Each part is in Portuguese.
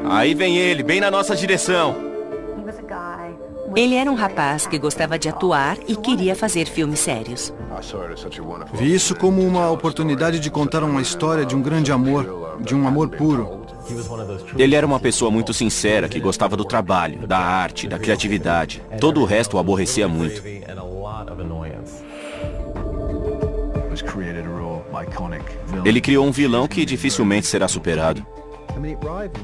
Aí vem ele, bem na nossa direção. Ele era um rapaz que gostava de atuar e queria fazer filmes sérios. Vi isso como uma oportunidade de contar uma história de um grande amor, de um amor puro. Ele era uma pessoa muito sincera, que gostava do trabalho, da arte, da criatividade. Todo o resto o aborrecia muito. Ele criou um vilão que dificilmente será superado.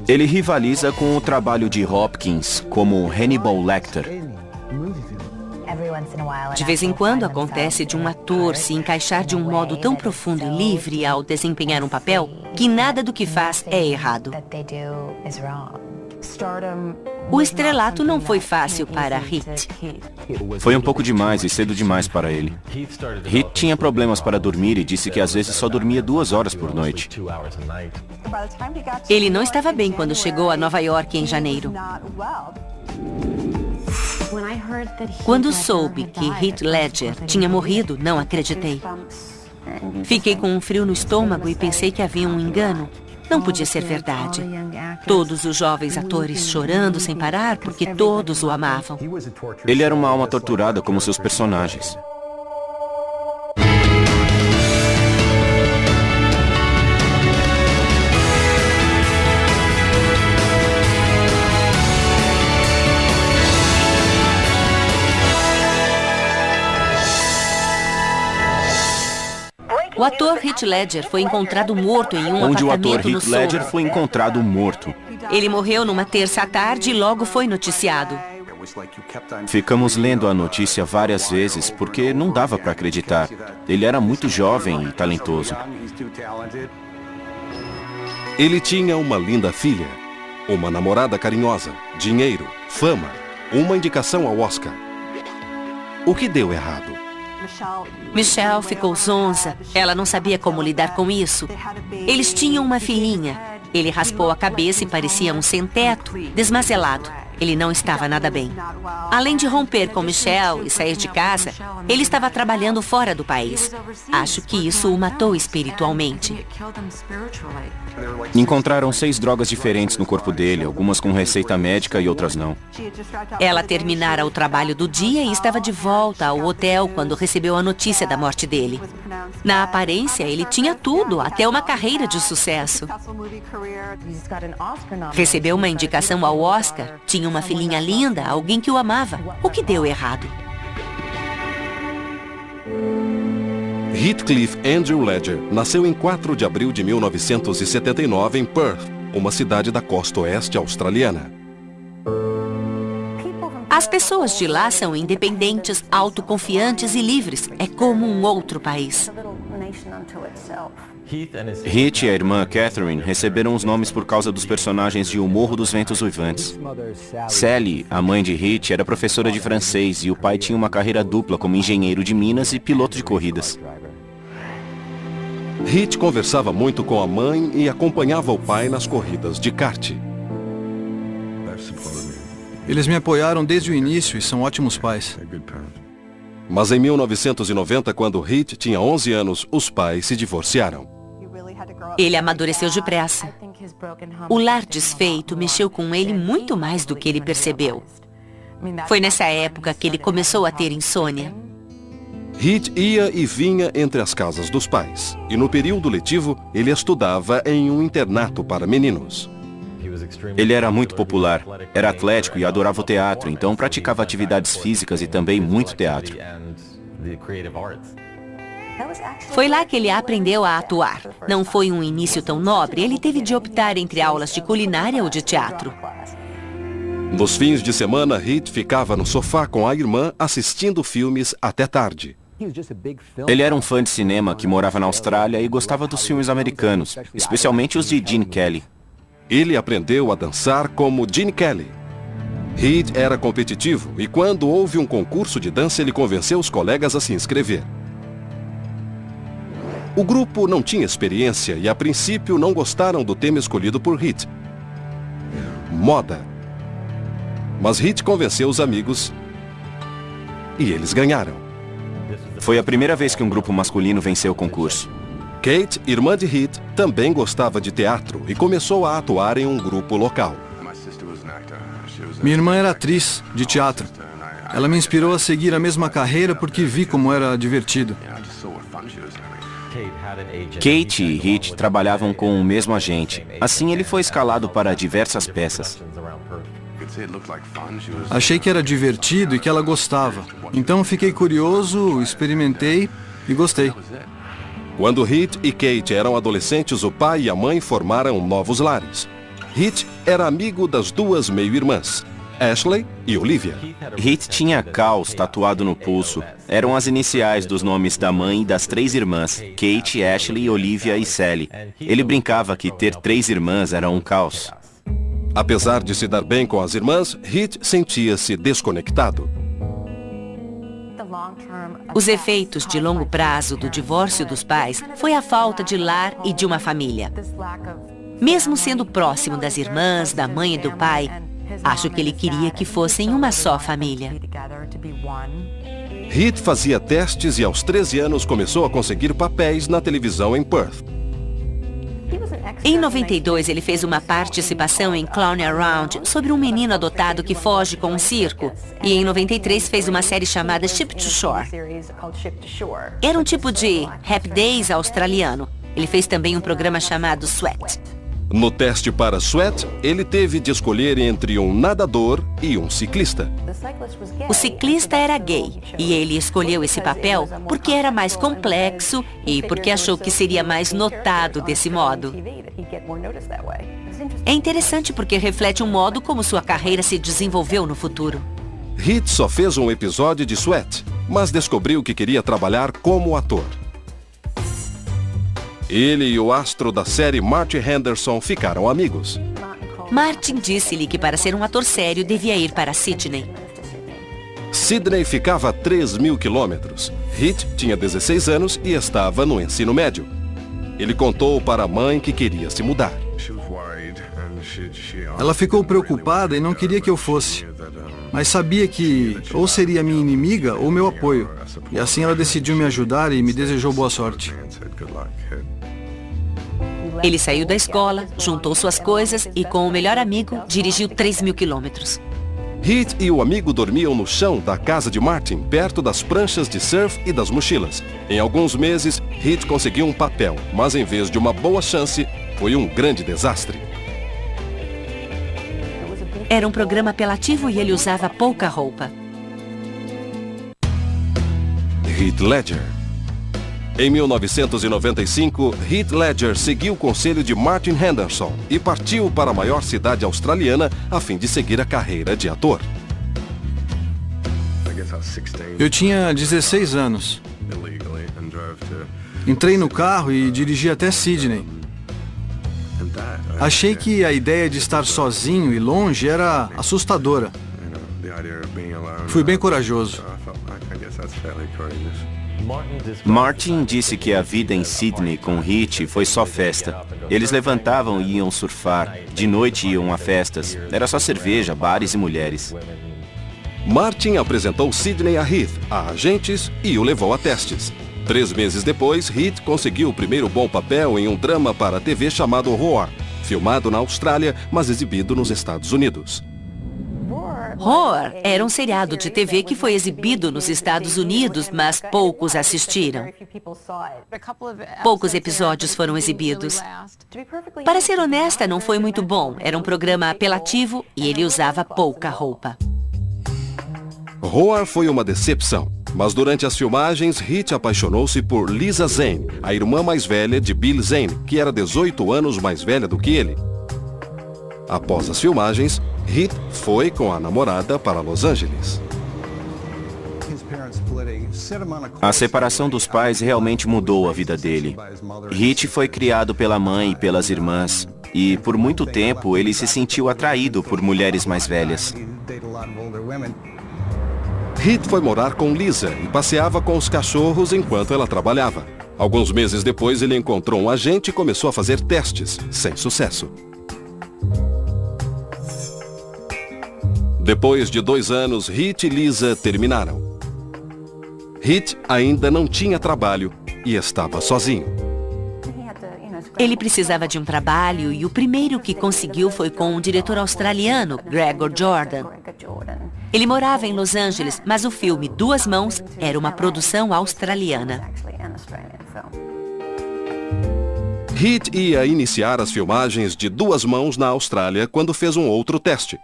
Ele rivaliza com o trabalho de Hopkins, como Hannibal Lecter. De vez em quando acontece de um ator se encaixar de um modo tão profundo e livre ao desempenhar um papel que nada do que faz é errado. O estrelato não foi fácil para Heath. Foi um pouco demais e cedo demais para ele. Heath tinha problemas para dormir e disse que às vezes só dormia 2 horas por noite. Ele não estava bem quando chegou a Nova York em janeiro. Quando soube que Heath Ledger tinha morrido, não acreditei. Fiquei com um frio no estômago e pensei que havia um engano. Não podia ser verdade. Todos os jovens atores chorando sem parar porque todos o amavam. Ele era uma alma torturada como seus personagens. O ator Heath Ledger foi encontrado morto em um Onde o apartamento ator no Heath Ledger Soho. foi encontrado morto. Ele morreu numa terça à tarde e logo foi noticiado. Ficamos lendo a notícia várias vezes porque não dava para acreditar. Ele era muito jovem e talentoso. Ele tinha uma linda filha, uma namorada carinhosa, dinheiro, fama, uma indicação ao Oscar. O que deu errado? Michelle ficou zonza. Ela não sabia como lidar com isso. Eles tinham uma filhinha. Ele raspou a cabeça e parecia um sem-teto, desmazelado. Ele não estava nada bem. Além de romper com Michelle e sair de casa, ele estava trabalhando fora do país. Acho que isso o matou espiritualmente. Encontraram 6 drogas diferentes no corpo dele, algumas com receita médica e outras não. Ela terminara o trabalho do dia e estava de volta ao hotel quando recebeu a notícia da morte dele. Na aparência, ele tinha tudo, até uma carreira de sucesso. Recebeu uma indicação ao Oscar, tinha uma filhinha linda, alguém que o amava. O que deu errado? Heathcliff Andrew Ledger nasceu em 4 de abril de 1979 em Perth, uma cidade da costa oeste australiana. As pessoas de lá são independentes, autoconfiantes e livres. É como um outro país. Heath e a irmã Catherine receberam os nomes por causa dos personagens de O Morro dos Ventos Uivantes. Sally, a mãe de Heath, era professora de francês e o pai tinha uma carreira dupla como engenheiro de minas e piloto de corridas. Heath conversava muito com a mãe e acompanhava o pai nas corridas de kart. Eles me apoiaram desde o início e são ótimos pais. Mas em 1990, quando Heath tinha 11 anos, os pais se divorciaram. Ele amadureceu depressa. O lar desfeito mexeu com ele muito mais do que ele percebeu. Foi nessa época que ele começou a ter insônia. Heath ia e vinha entre as casas dos pais. E no período letivo, ele estudava em um internato para meninos. Ele era muito popular, era atlético e adorava o teatro, então praticava atividades físicas e também muito teatro. Foi lá que ele aprendeu a atuar. Não foi um início tão nobre, ele teve de optar entre aulas de culinária ou de teatro. Nos fins de semana, Heath ficava no sofá com a irmã assistindo filmes até tarde. Ele era um fã de cinema que morava na Austrália e gostava dos filmes americanos, especialmente os de Gene Kelly. Ele aprendeu a dançar como Gene Kelly. Heath era competitivo e quando houve um concurso de dança, ele convenceu os colegas a se inscrever. O grupo não tinha experiência e a princípio não gostaram do tema escolhido por Heath. Moda. Mas Heath convenceu os amigos e eles ganharam. Foi a primeira vez que um grupo masculino venceu o concurso. Kate, irmã de Heath, também gostava de teatro e começou a atuar em um grupo local. Minha irmã era atriz de teatro. Ela me inspirou a seguir a mesma carreira porque vi como era divertido. Kate e Hit trabalhavam com o mesmo agente. Assim, ele foi escalado para diversas peças. Achei que era divertido e que ela gostava. Então fiquei curioso, experimentei e gostei. Quando Hit e Kate eram adolescentes, o pai e a mãe formaram novos lares. Hit era amigo das duas meio-irmãs, Ashley e Olivia. Hit tinha Caos tatuado no pulso. Eram as iniciais dos nomes da mãe e das 3 irmãs, Kate, Ashley, Olivia e Sally. Ele brincava que ter 3 irmãs era um caos. Apesar de se dar bem com as irmãs, Hit sentia-se desconectado. Os efeitos de longo prazo do divórcio dos pais foi a falta de lar e de uma família. Mesmo sendo próximo das irmãs, da mãe e do pai, acho que ele queria que fossem uma só família. Hit fazia testes e aos 13 anos começou a conseguir papéis na televisão em Perth. Em 92, ele fez uma participação em Clown Around sobre um menino adotado que foge com um circo. E em 93 fez uma série chamada Ship to Shore. Era um tipo de Happy Days australiano. Ele fez também um programa chamado Sweat. No teste para Sweat, ele teve de escolher entre um nadador e um ciclista. O ciclista era gay e ele escolheu esse papel porque era mais complexo e porque achou que seria mais notado desse modo. É interessante porque reflete um modo como sua carreira se desenvolveu no futuro. Hit só fez um episódio de Sweat, mas descobriu que queria trabalhar como ator. Ele e o astro da série Martin Henderson ficaram amigos. Martin disse-lhe que para ser um ator sério devia ir para Sydney. Sydney ficava a 3.000 quilômetros. Hit tinha 16 anos e estava no ensino médio. Ele contou para a mãe que queria se mudar. Ela ficou preocupada e não queria que eu fosse. Mas sabia que ou seria minha inimiga ou meu apoio. E assim ela decidiu me ajudar e me desejou boa sorte. Ele saiu da escola, juntou suas coisas e, com o melhor amigo, dirigiu 3.000 quilômetros. Hit e o amigo dormiam no chão da casa de Martin, perto das pranchas de surf e das mochilas. Em alguns meses, Hit conseguiu um papel, mas em vez de uma boa chance, foi um grande desastre. Era um programa apelativo e ele usava pouca roupa. Heath Ledger. Em 1995, Heath Ledger seguiu o conselho de Martin Henderson e partiu para a maior cidade australiana a fim de seguir a carreira de ator. Eu tinha 16 anos. Entrei no carro e dirigi até Sydney. Achei que a ideia de estar sozinho e longe era assustadora. Fui bem corajoso. Martin disse que a vida em Sydney com Hit foi só festa. Eles levantavam e iam surfar, de noite iam a festas. Era só cerveja, bares e mulheres. Martin apresentou Sydney a Heath, a agentes, e o levou a testes. 3 meses depois, Heath conseguiu o primeiro bom papel em um drama para a TV chamado Roar, filmado na Austrália, mas exibido nos Estados Unidos. Roar era um seriado de TV que foi exibido nos Estados Unidos, mas poucos assistiram. Poucos episódios foram exibidos. Para ser honesta, não foi muito bom. Era um programa apelativo e ele usava pouca roupa. Roar foi uma decepção, mas durante as filmagens, Hit apaixonou-se por Lisa Zane, a irmã mais velha de Bill Zane, que era 18 anos mais velha do que ele. Após as filmagens, Hit foi com a namorada para Los Angeles. A separação dos pais realmente mudou a vida dele. Hit foi criado pela mãe e pelas irmãs, e por muito tempo ele se sentiu atraído por mulheres mais velhas. Hit foi morar com Lisa e passeava com os cachorros enquanto ela trabalhava. Alguns meses depois, ele encontrou um agente e começou a fazer testes, sem sucesso. Depois de 2 anos, Hit e Lisa terminaram. Hit ainda não tinha trabalho e estava sozinho. Ele precisava de um trabalho e o primeiro que conseguiu foi com um diretor australiano, Gregor Jordan. Ele morava em Los Angeles, mas o filme Duas Mãos era uma produção australiana. Heat ia iniciar as filmagens de Duas Mãos na Austrália quando fez um outro teste.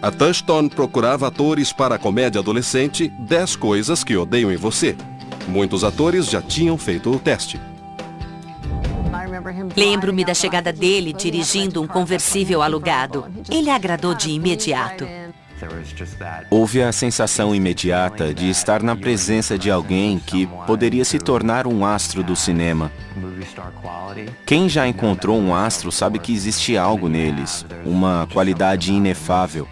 A Touchstone procurava atores para a comédia adolescente 10 Coisas que Odeio em Você. Muitos atores já tinham feito o teste. Lembro-me da chegada dele dirigindo um conversível alugado. Ele agradou de imediato. Houve a sensação imediata de estar na presença de alguém que poderia se tornar um astro do cinema. Quem já encontrou um astro sabe que existe algo neles, uma qualidade inefável.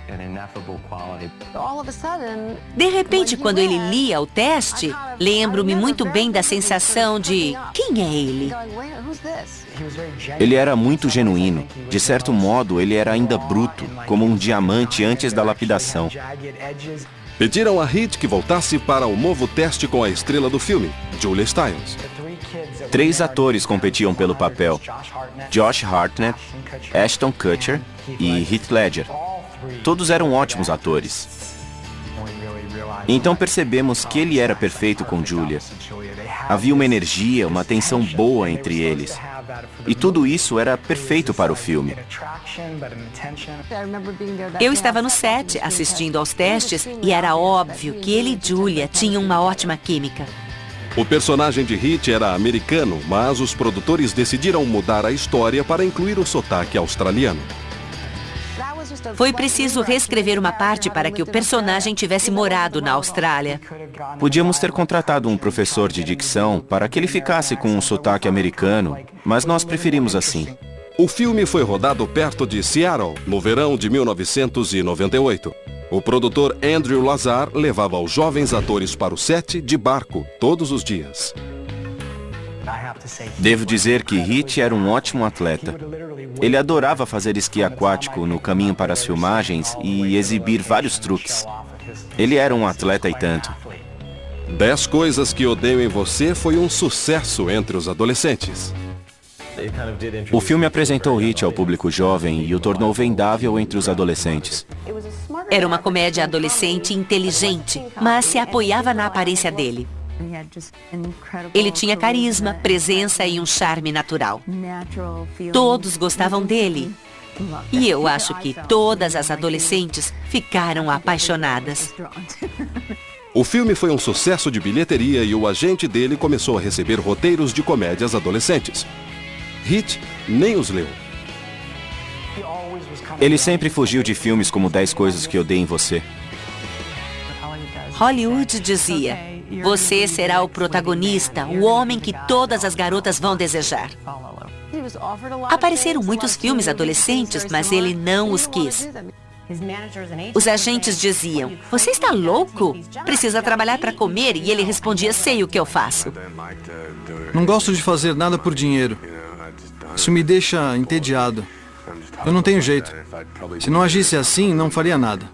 De repente, quando ele lia o teste, lembro-me muito bem da sensação de quem é ele? Ele era muito genuíno. De certo modo, ele era ainda bruto, como um diamante antes da lapidação. Pediram a Heat que voltasse para o novo teste com a estrela do filme, Julia Stiles. 3 atores competiam pelo papel: Josh Hartnett, Ashton Kutcher e Heath Ledger. Todos eram ótimos atores. Então percebemos que ele era perfeito com Julia. Havia uma energia, uma tensão boa entre eles. E tudo isso era perfeito para o filme. Eu estava no set assistindo aos testes e era óbvio que ele e Julia tinham uma ótima química. O personagem de Heat era americano, mas os produtores decidiram mudar a história para incluir o sotaque australiano. Foi preciso reescrever uma parte para que o personagem tivesse morado na Austrália. Podíamos ter contratado um professor de dicção para que ele ficasse com um sotaque americano, mas nós preferimos assim. O filme foi rodado perto de Seattle, no verão de 1998. O produtor Andrew Lazar levava os jovens atores para o set de barco todos os dias. Devo dizer que Heat era um ótimo atleta. Ele adorava fazer esqui aquático no caminho para as filmagens e exibir vários truques. Ele era um atleta e tanto. 10 Coisas que Odeio em Você foi um sucesso entre os adolescentes. O filme apresentou Heat ao público jovem e o tornou vendável entre os adolescentes. Era uma comédia adolescente inteligente, mas se apoiava na aparência dele. Ele tinha carisma, presença e um charme natural. Todos gostavam dele. E eu acho que todas as adolescentes ficaram apaixonadas. O filme foi um sucesso de bilheteria e o agente dele começou a receber roteiros de comédias adolescentes. Heat nem os leu. Ele sempre fugiu de filmes como 10 Coisas que Odeio em Você. Hollywood dizia: você será o protagonista, o homem que todas as garotas vão desejar. Apareceram muitos filmes adolescentes, mas ele não os quis. Os agentes diziam: você está louco? Precisa trabalhar para comer. E ele respondia: sei o que eu faço. Não gosto de fazer nada por dinheiro. Isso me deixa entediado. Eu não tenho jeito. Se não agisse assim, não faria nada.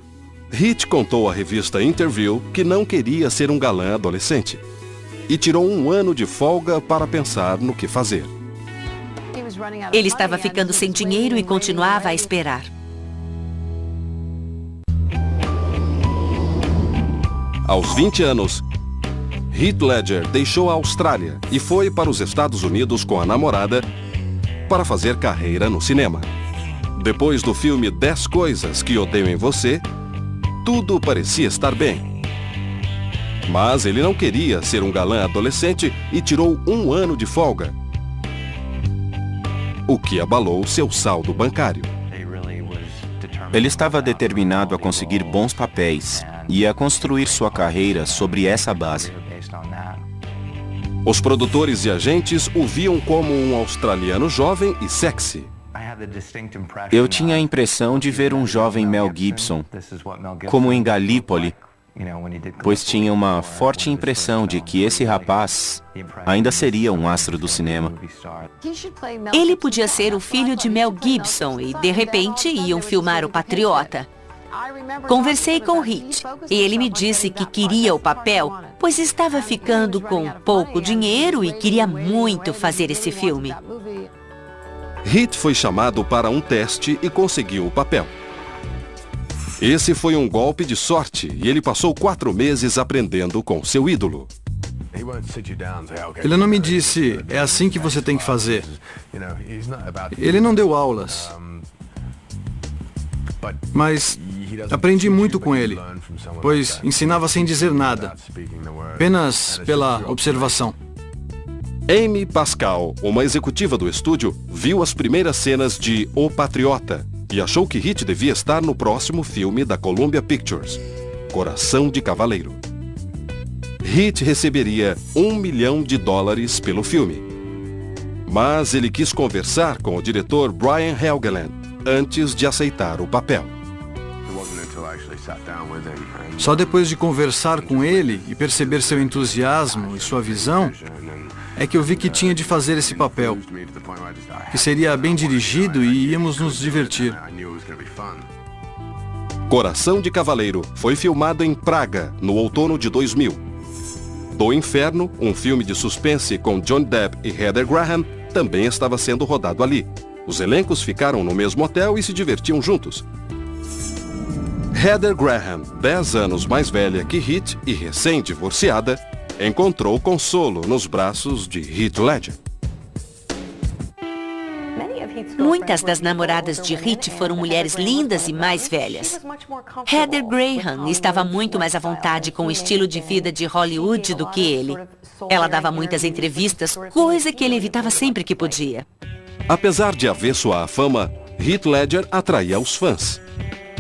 Heat contou à revista Interview que não queria ser um galã adolescente e tirou um ano de folga para pensar no que fazer. Ele estava ficando sem dinheiro e continuava a esperar. Aos 20 anos, Heath Ledger deixou a Austrália e foi para os Estados Unidos com a namorada para fazer carreira no cinema. Depois do filme 10 Coisas que Odeio em Você, tudo parecia estar bem. Mas ele não queria ser um galã adolescente e tirou um ano de folga, o que abalou seu saldo bancário. Ele estava determinado a conseguir bons papéis e a construir sua carreira sobre essa base. Os produtores e agentes o viam como um australiano jovem e sexy. Eu tinha a impressão de ver um jovem Mel Gibson, como em Gallipoli, pois tinha uma forte impressão de que esse rapaz ainda seria um astro do cinema. Ele podia ser o filho de Mel Gibson e, de repente, iam filmar O Patriota. Conversei com Hit e ele me disse que queria o papel, pois estava ficando com pouco dinheiro e queria muito fazer esse filme. Hit foi chamado para um teste e conseguiu o papel. Esse foi um golpe de sorte e ele passou 4 meses aprendendo com seu ídolo. Ele não me disse, é assim que você tem que fazer. Ele não deu aulas. Mas aprendi muito com ele, pois ensinava sem dizer nada, apenas pela observação. Amy Pascal, uma executiva do estúdio, viu as primeiras cenas de O Patriota e achou que Hit devia estar no próximo filme da Columbia Pictures, Coração de Cavaleiro. Hit receberia $1 milhão pelo filme. Mas ele quis conversar com o diretor Brian Helgeland antes de aceitar o papel. Só depois de conversar com ele e perceber seu entusiasmo e sua visão, é que eu vi que tinha de fazer esse papel, que seria bem dirigido e íamos nos divertir. Coração de Cavaleiro foi filmado em Praga, no outono de 2000. Do Inferno, um filme de suspense com Johnny Depp e Heather Graham, também estava sendo rodado ali. Os elencos ficaram no mesmo hotel e se divertiam juntos. Heather Graham, 10 anos mais velha que Hit e recém-divorciada, encontrou consolo nos braços de Heath Ledger. Muitas das namoradas de Hit foram mulheres lindas e mais velhas. Heather Graham estava muito mais à vontade com o estilo de vida de Hollywood do que ele. Ela dava muitas entrevistas, coisa que ele evitava sempre que podia. Apesar de avesso à fama, Heath Ledger atraía os fãs,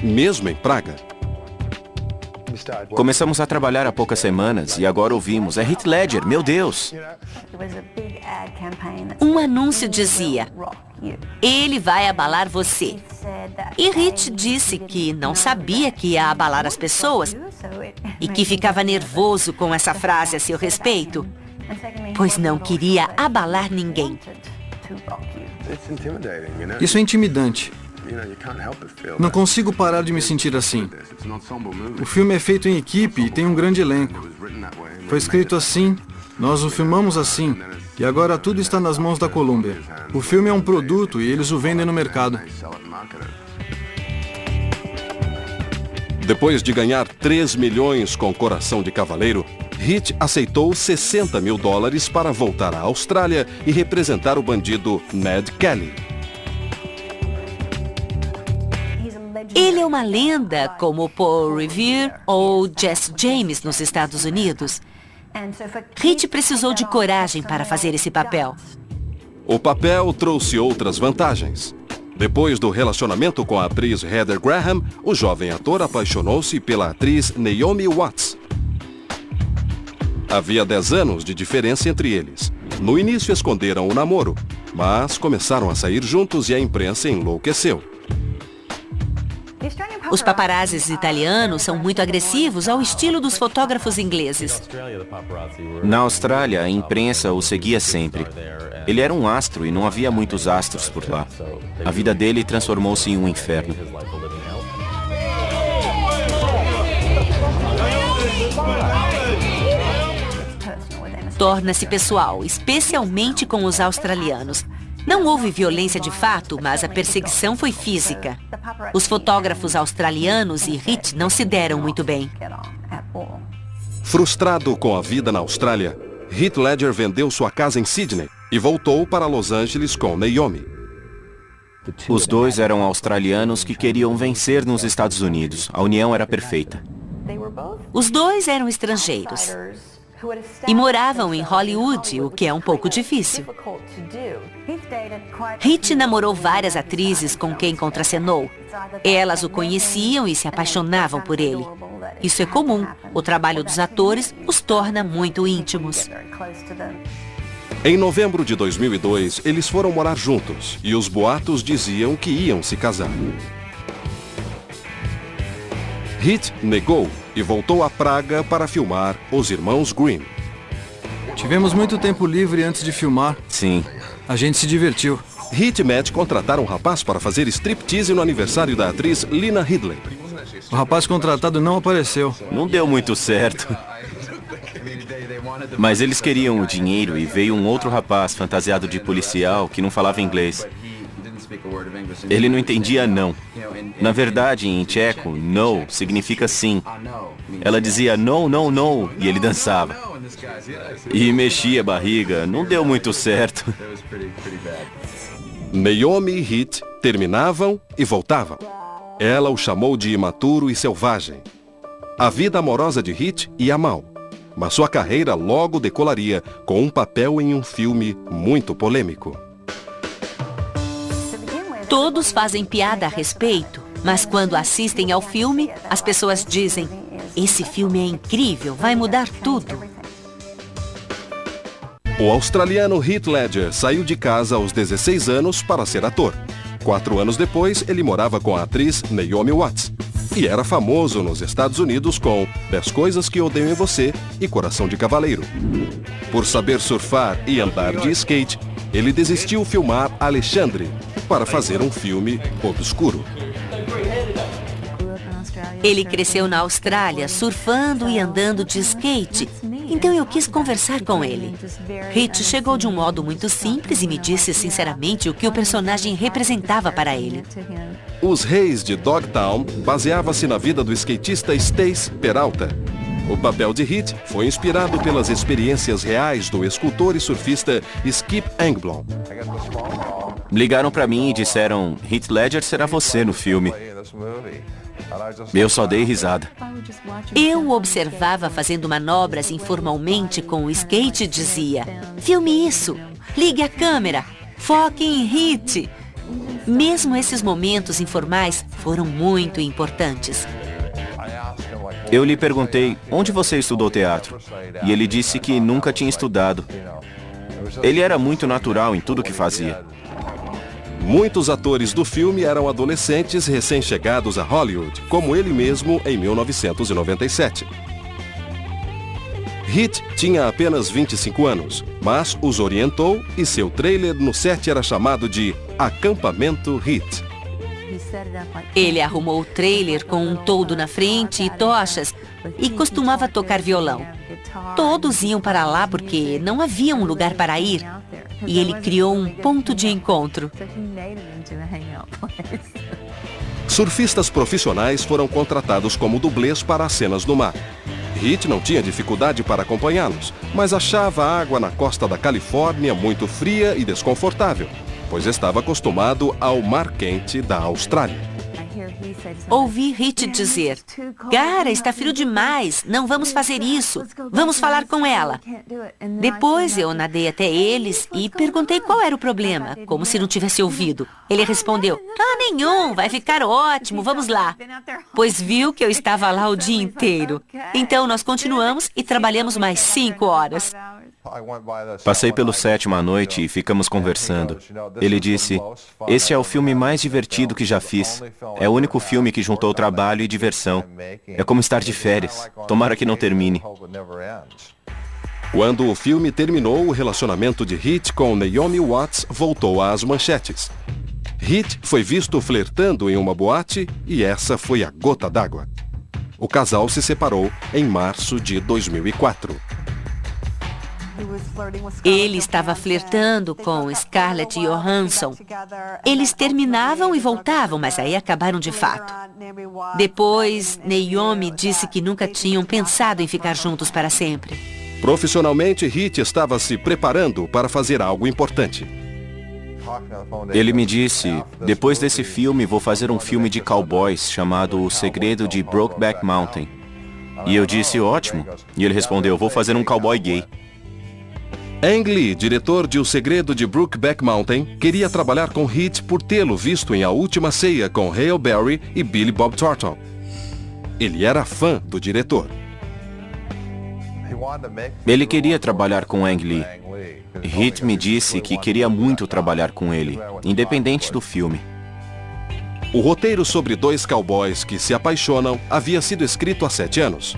mesmo em Praga. Começamos a trabalhar há poucas semanas e agora ouvimos, é Heath Ledger, meu Deus! Um anúncio dizia, ele vai abalar você. E Hit disse que não sabia que ia abalar as pessoas e que ficava nervoso com essa frase a seu respeito, pois não queria abalar ninguém. Isso é intimidante. Não consigo parar de me sentir assim. O filme é feito em equipe e tem um grande elenco. Foi escrito assim, nós o filmamos assim, e agora tudo está nas mãos da Columbia. O filme é um produto e eles o vendem no mercado. Depois de ganhar 3 milhões com Coração de Cavaleiro, Hit aceitou $60 mil para voltar à Austrália e representar o bandido Ned Kelly. Ele é uma lenda como Paul Revere ou Jesse James nos Estados Unidos. Hit precisou de coragem para fazer esse papel. O papel trouxe outras vantagens. Depois do relacionamento com a atriz Heather Graham, o jovem ator apaixonou-se pela atriz Naomi Watts. Havia 10 anos de diferença entre eles. No início esconderam o namoro, mas começaram a sair juntos e a imprensa enlouqueceu. Os paparazzis italianos são muito agressivos ao estilo dos fotógrafos ingleses. Na Austrália, a imprensa o seguia sempre. Ele era um astro e não havia muitos astros por lá. A vida dele transformou-se em um inferno. Torna-se pessoal, especialmente com os australianos. Não houve violência de fato, mas a perseguição foi física. Os fotógrafos australianos e Hit não se deram muito bem. Frustrado com a vida na Austrália, Heath Ledger vendeu sua casa em Sydney e voltou para Los Angeles com Naomi. Os dois eram australianos que queriam vencer nos Estados Unidos. A união era perfeita. Os dois eram estrangeiros e moravam em Hollywood, o que é um pouco difícil. Hit namorou várias atrizes com quem contracenou. Elas o conheciam e se apaixonavam por ele. Isso é comum. O trabalho dos atores os torna muito íntimos. Em novembro de 2002, eles foram morar juntos e os boatos diziam que iam se casar. Hit negou e voltou a Praga para filmar Os Irmãos Grimm. Tivemos muito tempo livre antes de filmar. Sim. A gente se divertiu. Hit e Matt contrataram um rapaz para fazer striptease no aniversário da atriz Lina Headey. O rapaz contratado não apareceu. Não deu muito certo. Mas eles queriam o dinheiro e veio um outro rapaz fantasiado de policial que não falava inglês. Ele não entendia não. Na verdade, em tcheco, no significa sim. Ela dizia no, no, no e ele dançava. E mexia a barriga. Não deu muito certo. Naomi e Hit terminavam e voltavam. Ela o chamou de imaturo e selvagem. A vida amorosa de Hit ia mal, mas sua carreira logo decolaria com um papel em um filme muito polêmico. Todos fazem piada a respeito, mas quando assistem ao filme, as pessoas dizem: esse filme é incrível, vai mudar tudo. O australiano Heath Ledger saiu de casa aos 16 anos para ser ator. 4 anos depois, ele morava com a atriz Naomi Watts e era famoso nos Estados Unidos com 10 Coisas que Odeio em Você e Coração de Cavaleiro. Por saber surfar e andar de skate, ele desistiu de filmar Alexandre para fazer um filme obscuro. Ele cresceu na Austrália, surfando e andando de skate. Então eu quis conversar com ele. Hit chegou de um modo muito simples e me disse sinceramente o que o personagem representava para ele. Os Reis de Dogtown baseava-se na vida do skatista Stace Peralta. O papel de Hit foi inspirado pelas experiências reais do escultor e surfista Skip Engblom. Ligaram pra mim e disseram: Heath Ledger será você no filme. Eu só dei risada. Eu o observava fazendo manobras informalmente com o skate e dizia: filme isso, ligue a câmera, foque em Hit. Mesmo esses momentos informais foram muito importantes. Eu lhe perguntei: onde você estudou teatro? E ele disse que nunca tinha estudado. Ele era muito natural em tudo que fazia. Muitos atores do filme eram adolescentes recém-chegados a Hollywood, como ele mesmo em 1997. Hit tinha apenas 25 anos, mas os orientou e seu trailer no set era chamado de Acampamento Hit. Ele arrumou o trailer com um toldo na frente e tochas e costumava tocar violão. Todos iam para lá porque não havia um lugar para ir. E ele criou um ponto de encontro. Surfistas profissionais foram contratados como dublês para as cenas no mar. Hit não tinha dificuldade para acompanhá-los, mas achava a água na costa da Califórnia muito fria e desconfortável, pois estava acostumado ao mar quente da Austrália. Ouvi Hit dizer: cara, está frio demais, não vamos fazer isso, vamos falar com ela. Depois eu nadei até eles e perguntei qual era o problema, como se não tivesse ouvido. Ele respondeu: nenhum, vai ficar ótimo, vamos lá. Pois viu que eu estava lá o dia inteiro. Então nós continuamos e trabalhamos mais 5 horas. Passei pelo sétimo à noite e ficamos conversando. Ele disse: esse é o filme mais divertido que já fiz. É o único filme que juntou trabalho e diversão. É como estar de férias. Tomara que não termine. Quando o filme terminou, o relacionamento de Hit com Naomi Watts voltou às manchetes. Hit foi visto flertando em uma boate e essa foi a gota d'água. O casal se separou em março de 2004. Ele estava flertando com Scarlett Johansson. Eles terminavam e voltavam, mas aí acabaram de fato. Depois, Naomi disse que nunca tinham pensado em ficar juntos para sempre. Profissionalmente, Hit estava se preparando para fazer algo importante. Ele me disse: depois desse filme vou fazer um filme de cowboys chamado O Segredo de Brokeback Mountain. E eu disse: ótimo. E ele respondeu: vou fazer um cowboy gay. Ang Lee, diretor de O Segredo de Brokeback Mountain, queria trabalhar com Hit por tê-lo visto em A Última Ceia com Halle Berry e Billy Bob Thornton. Ele era fã do diretor. Ele queria trabalhar com Ang Lee. Hit me disse que queria muito trabalhar com ele, independente do filme. O roteiro sobre 2 cowboys que se apaixonam havia sido escrito há 7 anos.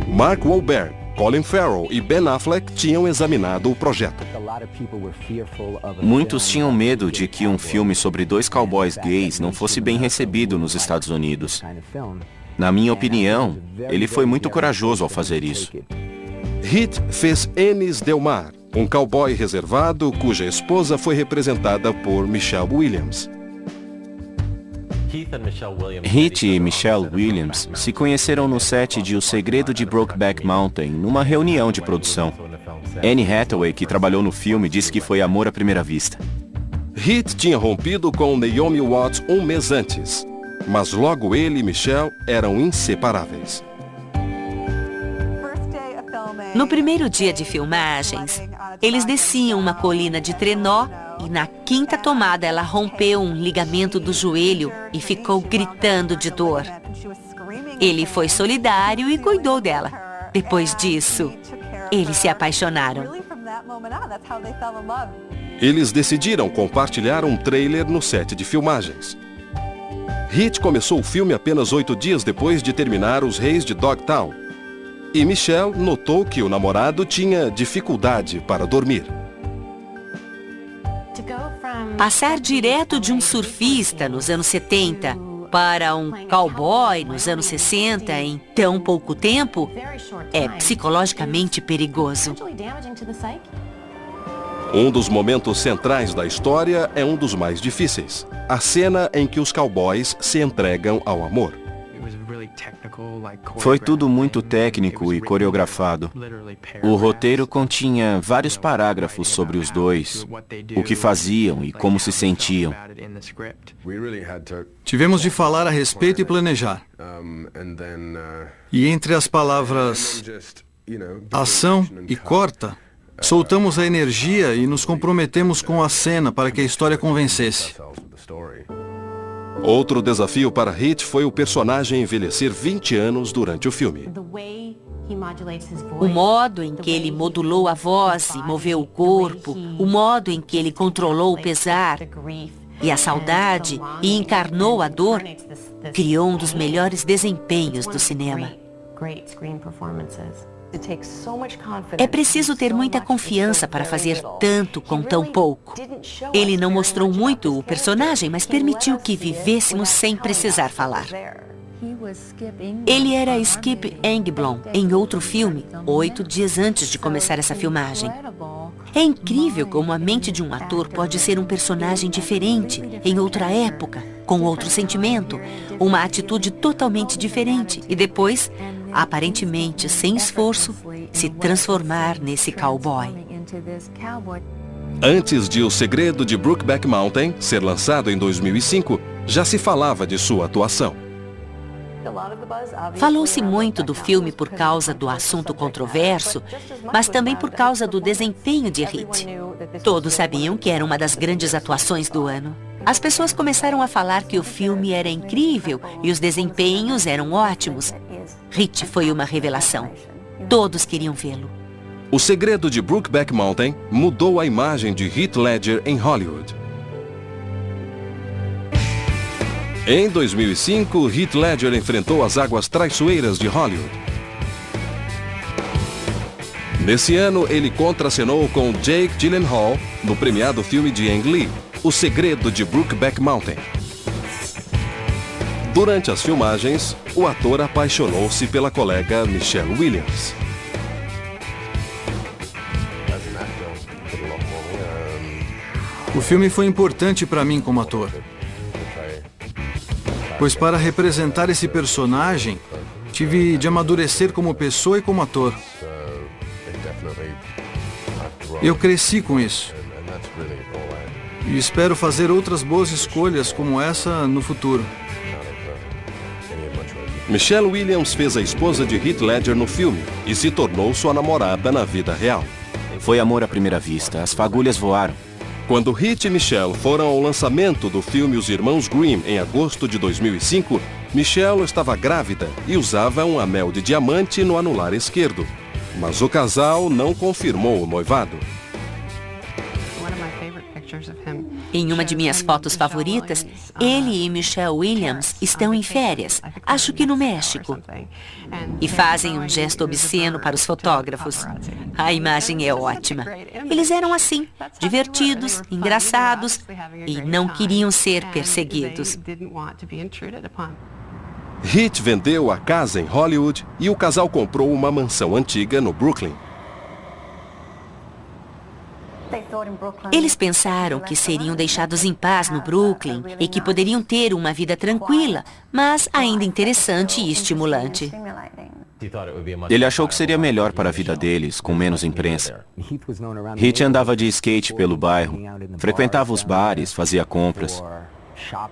Mark Wahlberg, Colin Farrell e Ben Affleck tinham examinado o projeto. Muitos tinham medo de que um filme sobre dois cowboys gays não fosse bem recebido nos Estados Unidos. Na minha opinião, ele foi muito corajoso ao fazer isso. Heath fez Ennis Del Mar, um cowboy reservado cuja esposa foi representada por Michelle Williams. Heath e Michelle Williams se conheceram no set de O Segredo de Brokeback Mountain, numa reunião de produção. Anne Hathaway, que trabalhou no filme, disse que foi amor à primeira vista. Heath tinha rompido com Naomi Watts um mês antes, mas logo ele e Michelle eram inseparáveis. No primeiro dia de filmagens, eles desciam uma colina de trenó e na quinta tomada ela rompeu um ligamento do joelho e ficou gritando de dor. Ele foi solidário e cuidou dela. Depois disso, eles se apaixonaram. Eles decidiram compartilhar um trailer no set de filmagens. Heath começou o filme apenas 8 dias depois de terminar Os Reis de Dogtown. E Michelle notou que o namorado tinha dificuldade para dormir. Passar direto de um surfista nos anos 70 para um cowboy nos anos 60 em tão pouco tempo é psicologicamente perigoso. Um dos momentos centrais da história é um dos mais difíceis. A cena em que os cowboys se entregam ao amor. Foi tudo muito técnico e coreografado. O roteiro continha vários parágrafos sobre os dois, o que faziam e como se sentiam. Tivemos de falar a respeito e planejar. E entre as palavras ação e corta, soltamos a energia e nos comprometemos com a cena para que a história convencesse. Outro desafio para Heath foi o personagem envelhecer 20 anos durante o filme. O modo em que ele modulou a voz e moveu o corpo, o modo em que ele controlou o pesar e a saudade e encarnou a dor, criou um dos melhores desempenhos do cinema. É preciso ter muita confiança para fazer tanto com tão pouco. Ele não mostrou muito o personagem, mas permitiu que vivêssemos sem precisar falar. Ele era Skip Engblom em outro filme, 8 dias antes de começar essa filmagem. É incrível como a mente de um ator pode ser um personagem diferente, em outra época, com outro sentimento, uma atitude totalmente diferente, e depois, aparentemente sem esforço, se transformar nesse cowboy. Antes de O Segredo de Brokeback Mountain ser lançado em 2005, já se falava de sua atuação. Falou-se muito do filme por causa do assunto controverso, mas também por causa do desempenho de Heath. Todos sabiam que era uma das grandes atuações do ano. As pessoas começaram a falar que o filme era incrível e os desempenhos eram ótimos. Heath foi uma revelação. Todos queriam vê-lo. O Segredo de Brokeback Mountain mudou a imagem de Heath Ledger em Hollywood. Em 2005, Heath Ledger enfrentou as águas traiçoeiras de Hollywood. Nesse ano, ele contracenou com Jake Gyllenhaal no premiado filme de Ang Lee, O Segredo de Brokeback Mountain. Durante as filmagens, o ator apaixonou-se pela colega Michelle Williams. O filme foi importante para mim como ator. Pois para representar esse personagem, tive de amadurecer como pessoa e como ator. Eu cresci com isso. E espero fazer outras boas escolhas como essa no futuro. Michelle Williams fez a esposa de Heath Ledger no filme e se tornou sua namorada na vida real. Foi amor à primeira vista. As fagulhas voaram. Quando Heath e Michelle foram ao lançamento do filme Os Irmãos Grimm em agosto de 2005, Michelle estava grávida e usava um anel de diamante no anular esquerdo. Mas o casal não confirmou o noivado. Em uma de minhas fotos favoritas, ele e Michelle Williams estão em férias, acho que no México, e fazem um gesto obsceno para os fotógrafos. A imagem é ótima. Eles eram assim, divertidos, engraçados e não queriam ser perseguidos. Heath vendeu a casa em Hollywood e o casal comprou uma mansão antiga no Brooklyn. Eles pensaram que seriam deixados em paz no Brooklyn e que poderiam ter uma vida tranquila, mas ainda interessante e estimulante. Ele achou que seria melhor para a vida deles, com menos imprensa. Heath andava de skate pelo bairro, frequentava os bares, fazia compras.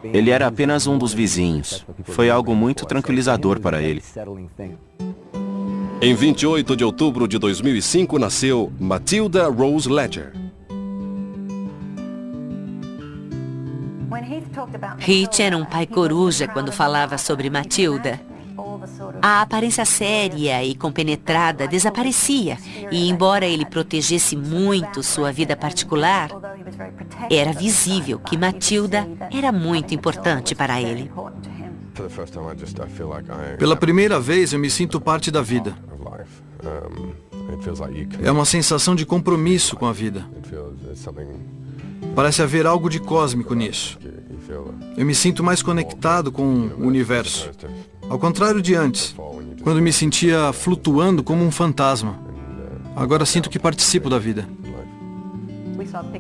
Ele era apenas um dos vizinhos. Foi algo muito tranquilizador para ele. Em 28 de outubro de 2005 nasceu Matilda Rose Ledger. Heath era um pai coruja quando falava sobre Matilda. A aparência séria e compenetrada desaparecia, e embora ele protegesse muito sua vida particular, era visível que Matilda era muito importante para ele. Pela primeira vez, eu me sinto parte da vida. É uma sensação de compromisso com a vida. Parece haver algo de cósmico nisso. Eu me sinto mais conectado com o universo. Ao contrário de antes, quando me sentia flutuando como um fantasma. Agora sinto que participo da vida.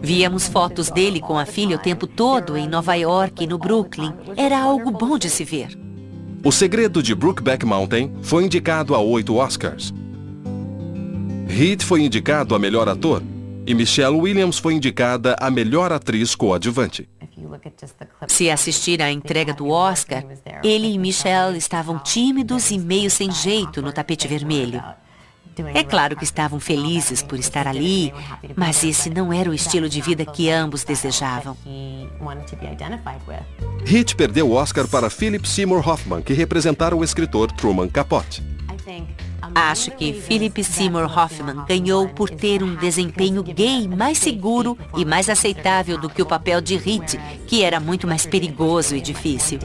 Víamos fotos dele com a filha o tempo todo em Nova York e no Brooklyn. Era algo bom de se ver. O Segredo de Brokeback Mountain foi indicado a 8 Oscars. Heath foi indicado a melhor ator e Michelle Williams foi indicada a melhor atriz coadjuvante. Se assistir à entrega do Oscar, ele e Michelle estavam tímidos e meio sem jeito no tapete vermelho. É claro que estavam felizes por estar ali, mas esse não era o estilo de vida que ambos desejavam. Heath perdeu o Oscar para Philip Seymour Hoffman, que representara o escritor Truman Capote. Acho que Philip Seymour Hoffman ganhou por ter um desempenho gay mais seguro e mais aceitável do que o papel de Heath, que era muito mais perigoso e difícil.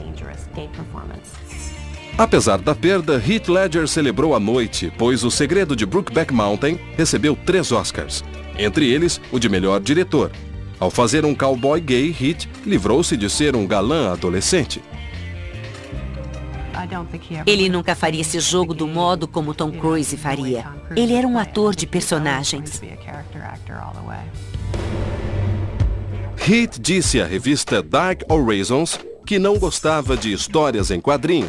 Apesar da perda, Heath Ledger celebrou a noite, pois O Segredo de Brokeback Mountain recebeu 3 Oscars, entre eles o de melhor diretor. Ao fazer um cowboy gay, Heath livrou-se de ser um galã adolescente. Ele nunca faria esse jogo do modo como Tom Cruise faria. Ele era um ator de personagens. Heath disse à revista Dark Horizons que não gostava de histórias em quadrinho,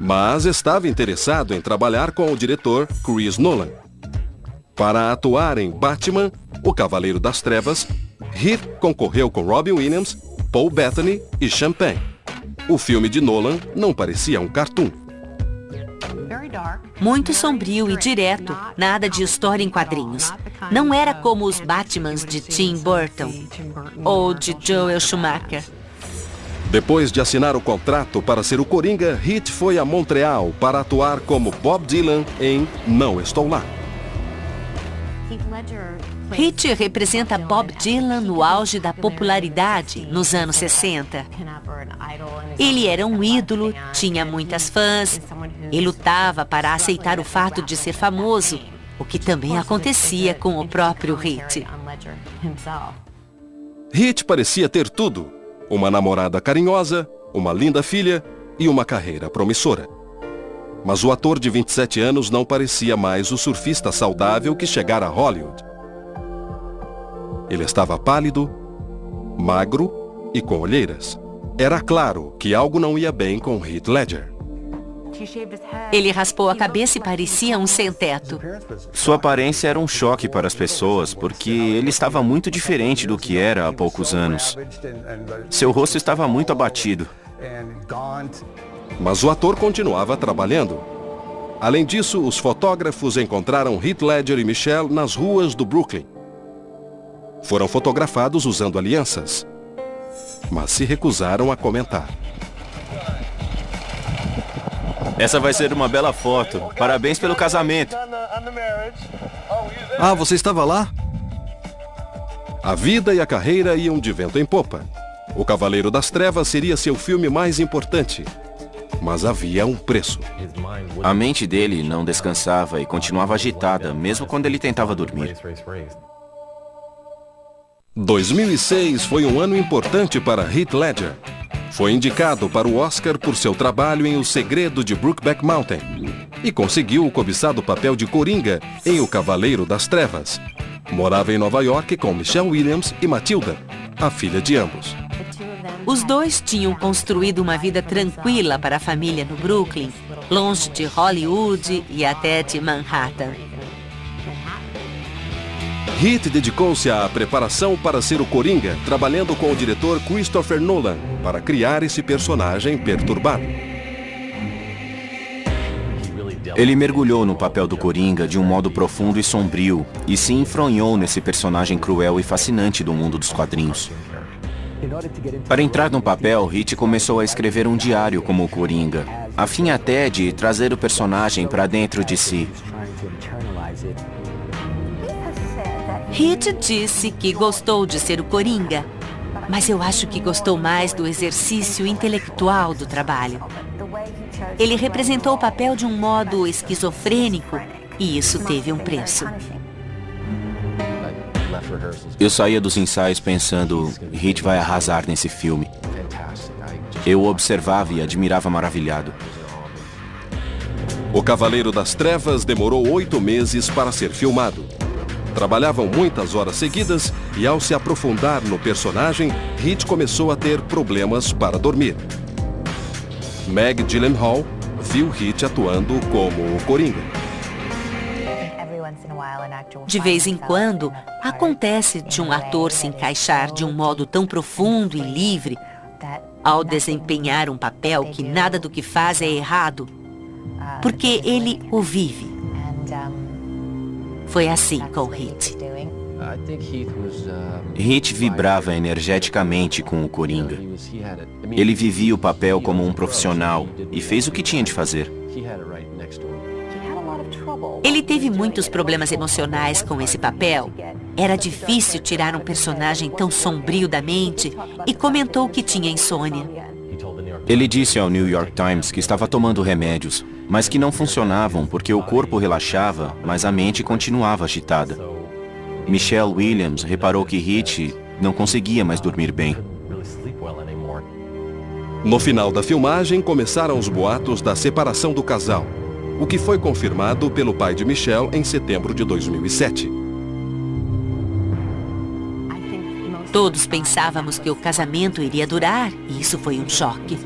mas estava interessado em trabalhar com o diretor Chris Nolan. Para atuar em Batman, o Cavaleiro das Trevas, Heath concorreu com Robin Williams, Paul Bettany e Champagne. O filme de Nolan não parecia um cartoon. Muito sombrio e direto, nada de história em quadrinhos. Não era como os Batmans de Tim Burton ou de Joel Schumacher. Depois de assinar o contrato para ser o Coringa, Heath foi a Montreal para atuar como Bob Dylan em Não Estou Lá. Heath representa Bob Dylan no auge da popularidade nos anos 60. Ele era um ídolo, tinha muitas fãs e lutava para aceitar o fato de ser famoso, o que também acontecia com o próprio Heath. Heath parecia ter tudo: uma namorada carinhosa, uma linda filha e uma carreira promissora. Mas o ator de 27 anos não parecia mais o surfista saudável que chegara a Hollywood. Ele estava pálido, magro e com olheiras. Era claro que algo não ia bem com Heath Ledger. Ele raspou a cabeça e parecia um sem-teto. Sua aparência era um choque para as pessoas, porque ele estava muito diferente do que era há poucos anos. Seu rosto estava muito abatido. Mas o ator continuava trabalhando. Além disso, os fotógrafos encontraram Heath Ledger e Michelle nas ruas do Brooklyn. Foram fotografados usando alianças, mas se recusaram a comentar. Essa vai ser uma bela foto. Parabéns pelo casamento. Ah, você estava lá? A vida e a carreira iam de vento em popa. O Cavaleiro das Trevas seria seu filme mais importante. Mas havia um preço. A mente dele não descansava e continuava agitada, mesmo quando ele tentava dormir. 2006 foi um ano importante para Heath Ledger. Foi indicado para o Oscar por seu trabalho em O Segredo de Brokeback Mountain e conseguiu o cobiçado papel de Coringa em O Cavaleiro das Trevas. Morava em Nova York com Michelle Williams e Matilda, a filha de ambos. Os dois tinham construído uma vida tranquila para a família no Brooklyn, longe de Hollywood e até de Manhattan. Heath dedicou-se à preparação para ser o Coringa, trabalhando com o diretor Christopher Nolan para criar esse personagem perturbado. Ele mergulhou no papel do Coringa de um modo profundo e sombrio e se enfronhou nesse personagem cruel e fascinante do mundo dos quadrinhos. Para entrar no papel, Heath começou a escrever um diário como o Coringa, a fim até de trazer o personagem para dentro de si. Heath disse que gostou de ser o Coringa, mas eu acho que gostou mais do exercício intelectual do trabalho. Ele representou o papel de um modo esquizofrênico e isso teve um preço. Eu saía dos ensaios pensando, Heath vai arrasar nesse filme. Eu o observava e admirava maravilhado. O Cavaleiro das Trevas demorou 8 meses para ser filmado. Trabalhavam muitas horas seguidas e, ao se aprofundar no personagem, Heath começou a ter problemas para dormir. Meg Gyllenhaal viu Heath atuando como o Coringa. De vez em quando, acontece de um ator se encaixar de um modo tão profundo e livre ao desempenhar um papel que nada do que faz é errado, porque ele o vive. Foi assim com Heath. Heath vibrava energeticamente com o Coringa. Ele vivia o papel como um profissional e fez o que tinha de fazer. Ele teve muitos problemas emocionais com esse papel. Era difícil tirar um personagem tão sombrio da mente e comentou que tinha insônia. Ele disse ao New York Times que estava tomando remédios, mas que não funcionavam porque o corpo relaxava, mas a mente continuava agitada. Michelle Williams reparou que Heath não conseguia mais dormir bem. No final da filmagem, começaram os boatos da separação do casal, o que foi confirmado pelo pai de Michelle em setembro de 2007. Todos pensávamos que o casamento iria durar e isso foi um choque.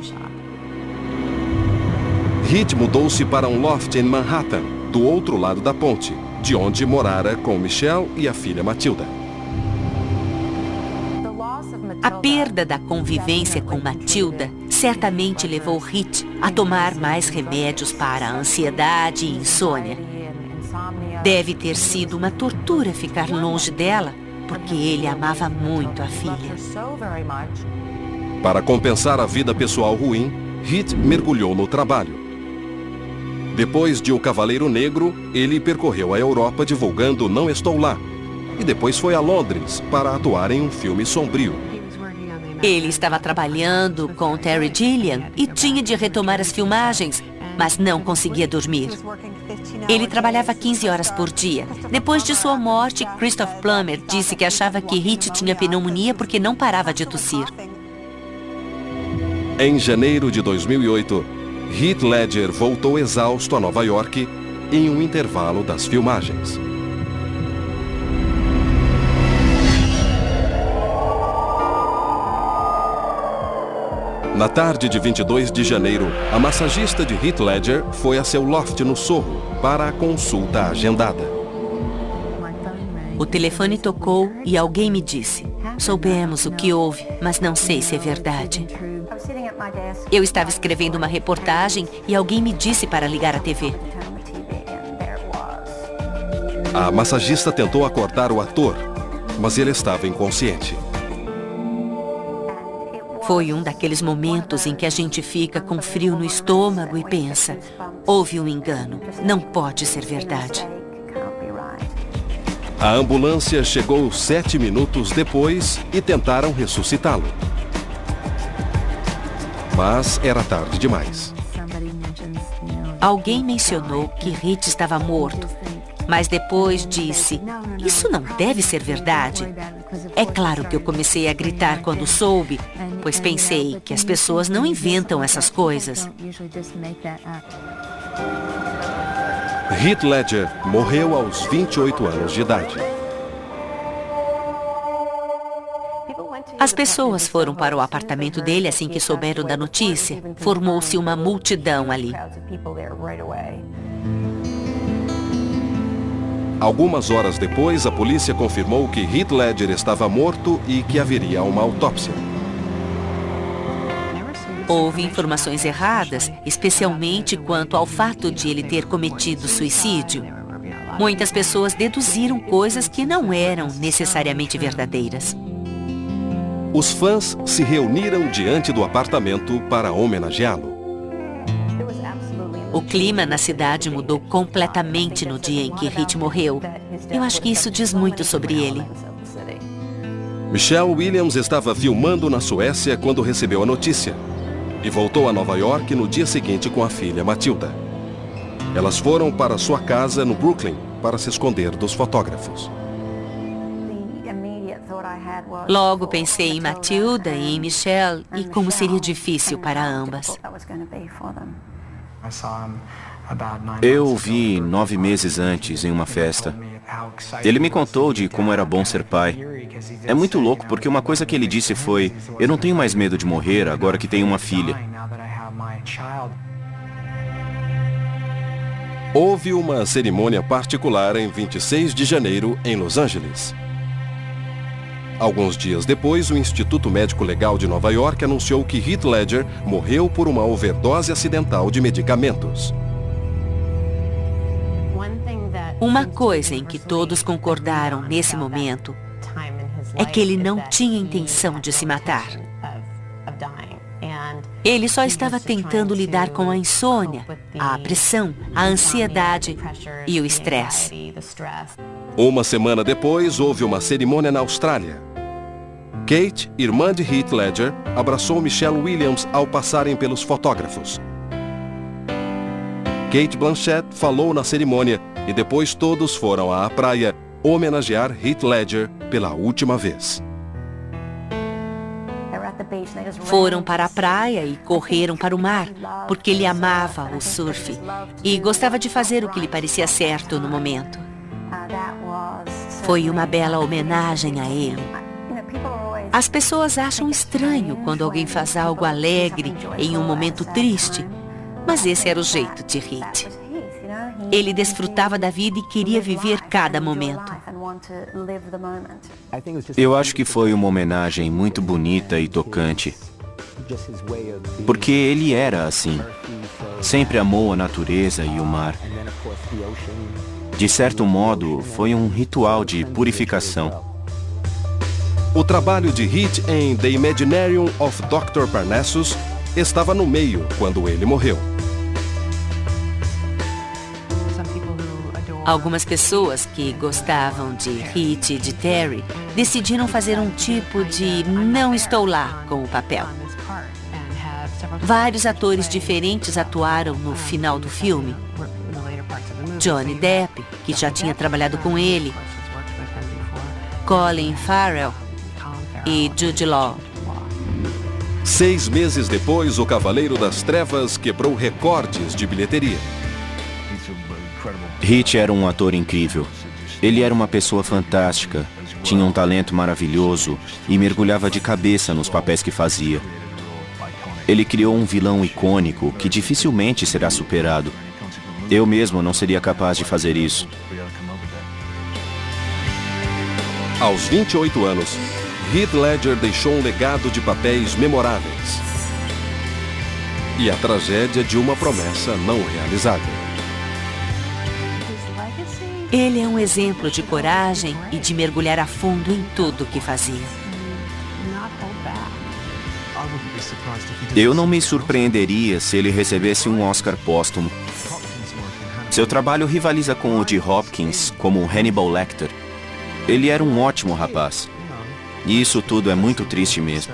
Heath mudou-se para um loft em Manhattan, do outro lado da ponte, de onde morara com Michelle e a filha Matilda. A perda da convivência com Matilda certamente levou Heath a tomar mais remédios para a ansiedade e insônia. Deve ter sido uma tortura ficar longe dela, porque ele amava muito a filha. Para compensar a vida pessoal ruim, Heath mergulhou no trabalho. Depois de O Cavaleiro Negro, ele percorreu a Europa divulgando Não Estou Lá, e depois foi a Londres para atuar em um filme sombrio. Ele estava trabalhando com Terry Gilliam e tinha de retomar as filmagens, mas não conseguia dormir. Ele trabalhava 15 horas por dia. Depois de sua morte, Christopher Plummer disse que achava que Heath tinha pneumonia porque não parava de tossir. Em janeiro de 2008, Heath Ledger voltou exausto a Nova York em um intervalo das filmagens. Na tarde de 22 de janeiro, a massagista de Heath Ledger foi a seu loft no Sorro para a consulta agendada. O telefone tocou e alguém me disse: "Soubemos o que houve, mas não sei se é verdade." Eu estava escrevendo uma reportagem e alguém me disse para ligar a TV. A massagista tentou acordar o ator, mas ele estava inconsciente. Foi um daqueles momentos em que a gente fica com frio no estômago e pensa: houve um engano, não pode ser verdade. A ambulância chegou 7 minutos depois e tentaram ressuscitá-lo. Mas era tarde demais. Alguém mencionou que Hit estava morto, mas depois disse, isso não deve ser verdade. É claro que eu comecei a gritar quando soube, pois pensei que as pessoas não inventam essas coisas. Heath Ledger morreu aos 28 anos de idade. As pessoas foram para o apartamento dele assim que souberam da notícia. Formou-se uma multidão ali. Algumas horas depois, a polícia confirmou que Heath Ledger estava morto e que haveria uma autópsia. Houve informações erradas, especialmente quanto ao fato de ele ter cometido suicídio. Muitas pessoas deduziram coisas que não eram necessariamente verdadeiras. Os fãs se reuniram diante do apartamento para homenageá-lo. O clima na cidade mudou completamente no dia em que Hit morreu. Eu acho que isso diz muito sobre ele. Michelle Williams estava filmando na Suécia quando recebeu a notícia e voltou a Nova York no dia seguinte com a filha Matilda. Elas foram para sua casa no Brooklyn para se esconder dos fotógrafos. Logo pensei em Matilda e em Michelle e como seria difícil para ambas. Eu o vi 9 meses antes em uma festa. Ele me contou de como era bom ser pai. É muito louco porque uma coisa que ele disse foi: eu não tenho mais medo de morrer agora que tenho uma filha. Houve uma cerimônia particular em 26 de janeiro em Los Angeles. Alguns dias depois, o Instituto Médico Legal de Nova York anunciou que Heath Ledger morreu por uma overdose acidental de medicamentos. Uma coisa em que todos concordaram nesse momento é que ele não tinha intenção de se matar. Ele só estava tentando lidar com a insônia, a pressão, a ansiedade e o estresse. Uma semana depois, houve uma cerimônia na Austrália. Kate, irmã de Heath Ledger, abraçou Michelle Williams ao passarem pelos fotógrafos. Cate Blanchett falou na cerimônia e depois todos foram à praia homenagear Heath Ledger pela última vez. Foram para a praia e correram para o mar, porque ele amava o surf e gostava de fazer o que lhe parecia certo no momento. Foi uma bela homenagem a ele. As pessoas acham estranho quando alguém faz algo alegre em um momento triste, mas esse era o jeito de Heath. Ele desfrutava da vida e queria viver cada momento. Eu acho que foi uma homenagem muito bonita e tocante. Porque ele era assim. Sempre amou a natureza e o mar. De certo modo, foi um ritual de purificação. O trabalho de Heath em The Imaginarium of Dr. Parnassus estava no meio quando ele morreu. Algumas pessoas que gostavam de Heath e de Terry decidiram fazer um tipo de não estou lá com o papel. Vários atores diferentes atuaram no final do filme. Johnny Depp, que já tinha trabalhado com ele, Colin Farrell e Jude Law. 6 meses depois, o Cavaleiro das Trevas quebrou recordes de bilheteria. Heath era um ator incrível. Ele era uma pessoa fantástica, tinha um talento maravilhoso e mergulhava de cabeça nos papéis que fazia. Ele criou um vilão icônico que dificilmente será superado. Eu mesmo não seria capaz de fazer isso. Aos 28 anos, Heath Ledger deixou um legado de papéis memoráveis e a tragédia de uma promessa não realizada. Ele é um exemplo de coragem e de mergulhar a fundo em tudo que fazia. Eu não me surpreenderia se ele recebesse um Oscar póstumo. Seu trabalho rivaliza com o de Hopkins como Hannibal Lecter. Ele era um ótimo rapaz. E isso tudo é muito triste mesmo.